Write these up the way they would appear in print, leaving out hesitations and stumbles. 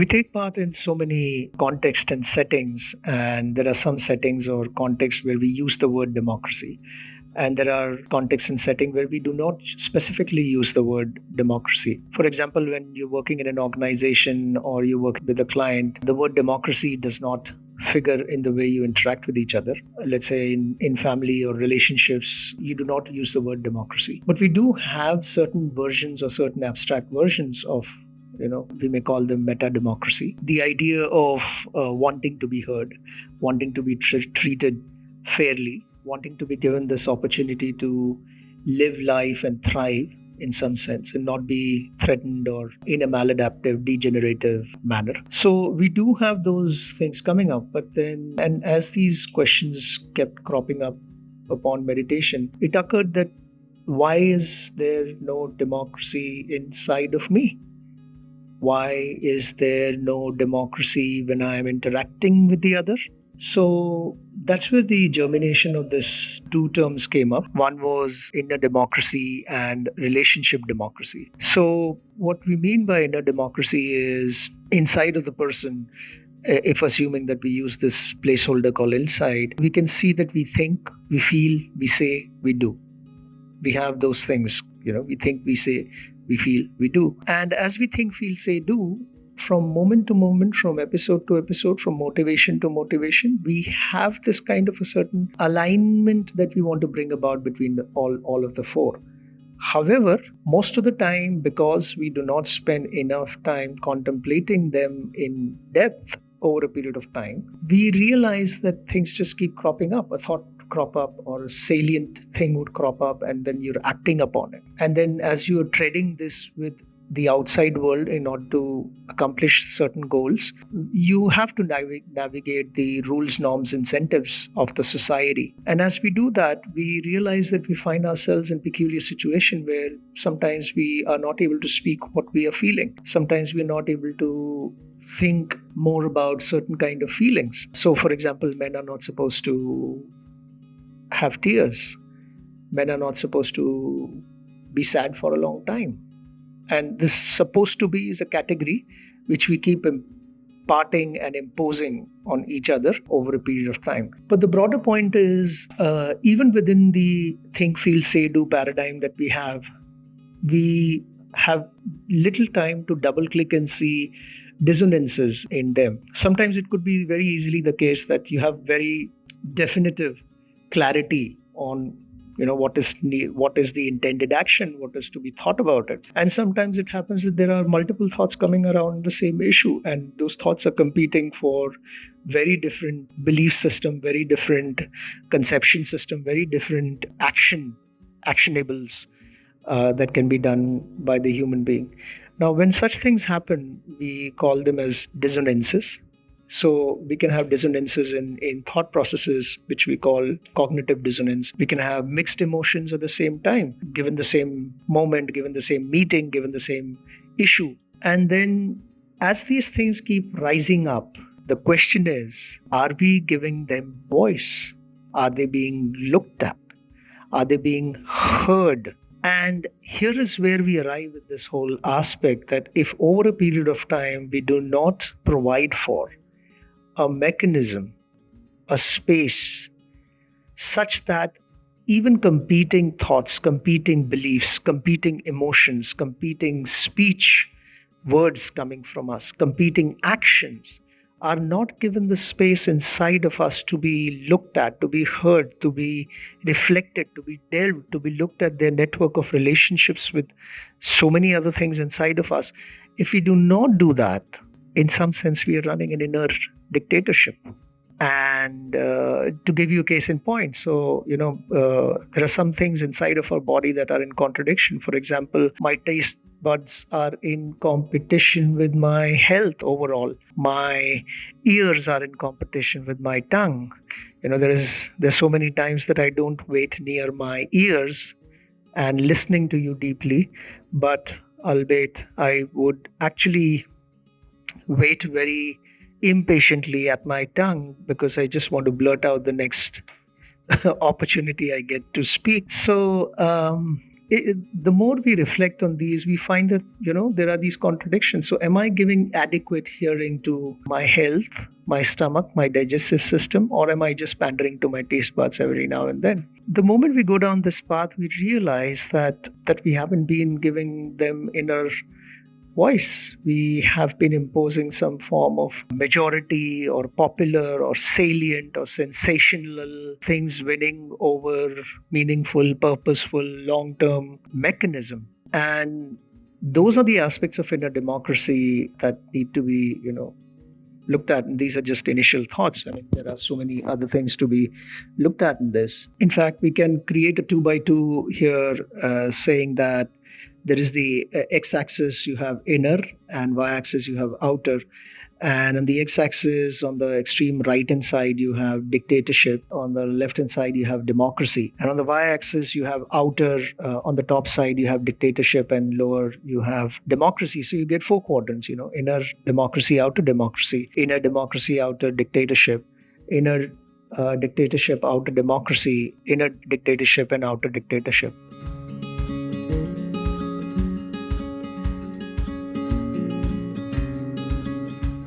We take part in so many contexts and settings, and there are some settings or contexts where we use the word democracy. And there are contexts and settings where we do not specifically use the word democracy. For example, when you're working in an organization or you work with a client, the word democracy does not figure in the way you interact with each other. Let's say in family or relationships, you do not use the word democracy. But we do have certain versions or certain abstract versions of, we may call them meta democracy. The idea of wanting to be heard, wanting to be treated fairly, wanting to be given this opportunity to live life and thrive in some sense and not be threatened or in a maladaptive, degenerative manner. So we do have those things coming up, but then, and as these questions kept cropping up upon meditation, it occurred that why is there no democracy inside of me? Why is there no democracy when I am interacting with the other? So that's where the germination of this two terms came up. One was inner democracy and relationship democracy. So what we mean by inner democracy is inside of the person. If assuming that we use this placeholder called inside, we can see that we think, we feel, we say, we do. We have those things, we think, we say, we feel, we do. And as we think, feel, say, do, from moment to moment, from episode to episode, from motivation to motivation, we have this kind of a certain alignment that we want to bring about between all of the four. However, most of the time, because we do not spend enough time contemplating them in depth over a period of time, we realize that things just keep cropping up. A thought crop up or a salient thing would crop up, and then you're acting upon it. And then as you're trading this with the outside world in order to accomplish certain goals, you have to navigate the rules, norms, incentives of the society. And as we do that, we realize that we find ourselves in peculiar situation where sometimes we are not able to speak what we are feeling. Sometimes we're not able to think more about certain kind of feelings. So for example, men are not supposed to have tears. Men are not supposed to be sad for a long time. And this supposed to be is a category which we keep imparting and imposing on each other over a period of time. But the broader point is, even within the think, feel, say, do paradigm that we have little time to double click and see dissonances in them. Sometimes it could be very easily the case that you have very definitive clarity on what is the intended action, what is to be thought about it. And sometimes it happens that there are multiple thoughts coming around the same issue, and those thoughts are competing for very different belief system, very different conception system, very different actionables that can be done by the human being. Now, when such things happen, we call them as dissonances. So we can have dissonances in thought processes, which we call cognitive dissonance. We can have mixed emotions at the same time, given the same moment, given the same meeting, given the same issue. And then as these things keep rising up, the question is, are we giving them voice? Are they being looked at? Are they being heard? And here is where we arrive at this whole aspect that if over a period of time we do not provide for a mechanism, a space, such that even competing thoughts, competing beliefs, competing emotions, competing speech, words coming from us, competing actions are not given the space inside of us to be looked at, to be heard, to be reflected, to be delved, to be looked at their network of relationships with so many other things inside of us. If we do not do that, in some sense, we are running an inner dictatorship. And to give you a case in point, so, there are some things inside of our body that are in contradiction. For example, my taste buds are in competition with my health overall. My ears are in competition with my tongue. There's so many times that I don't wait near my ears and listening to you deeply, but albeit I would actually wait very impatiently at my tongue because I just want to blurt out the next opportunity I get to speak. So the more we reflect on these, we find that there are these contradictions. So am I giving adequate hearing to my health, my stomach, my digestive system, or am I just pandering to my taste buds every now and then? The moment we go down this path, we realize that we haven't been giving them inner voice. We have been imposing some form of majority or popular or salient or sensational things winning over meaningful, purposeful, long term mechanism. And those are the aspects of inner democracy that need to be, looked at. And these are just initial thoughts. I mean, there are so many other things to be looked at in this. In fact, we can create a 2 by 2 here, saying that there is the x-axis, you have inner, and y-axis you have outer. And on the x-axis, on the extreme right-hand side, you have dictatorship. On the left-hand side, you have democracy. And on the y-axis, you have outer. On the top side, you have dictatorship, and lower, you have democracy. So you get 4 quadrants, inner democracy, outer democracy, inner democracy, outer dictatorship, inner dictatorship, outer democracy, inner dictatorship, and outer dictatorship.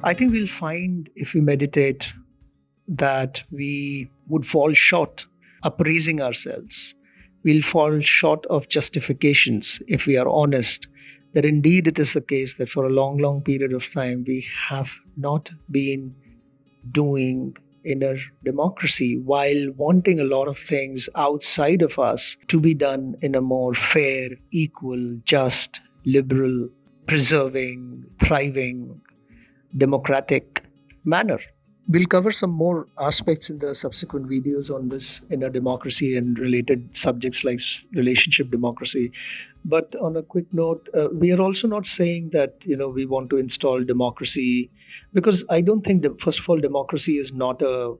I think we'll find, if we meditate, that we would fall short appraising ourselves. We'll fall short of justifications if we are honest, that indeed it is the case that for a long, long period of time we have not been doing inner democracy, while wanting a lot of things outside of us to be done in a more fair, equal, just, liberal, preserving, thriving, democratic manner. We'll cover some more aspects in the subsequent videos on this inner democracy and related subjects like relationship democracy. But on a quick note, we are also not saying that we want to install democracy, because I don't think that, first of all, democracy is not a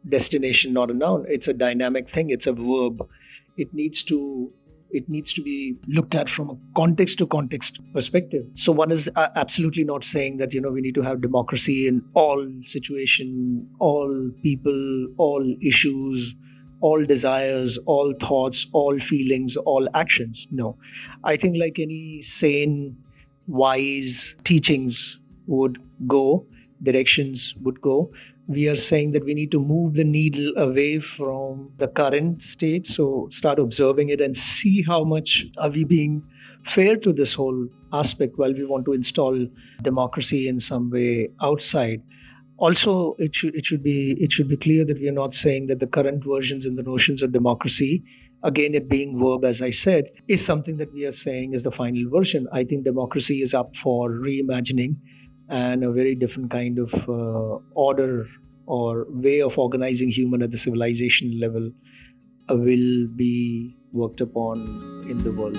destination, not a noun. It's a dynamic thing. It's a verb. It needs to be looked at from a context to context perspective. So one is absolutely not saying that we need to have democracy in all situation, all people, all issues, all desires, all thoughts, all feelings, all actions. No, I think like any sane, wise teachings would go, directions would go, we are saying that we need to move the needle away from the current state. So start observing it and see how much are we being fair to this whole aspect while we want to install democracy in some way outside. Also, it should be clear that we are not saying that the current versions and the notions of democracy, again it being verb as I said, is something that we are saying is the final version. I think democracy is up for reimagining, and a very different kind of order or way of organizing human at the civilization level will be worked upon in the world.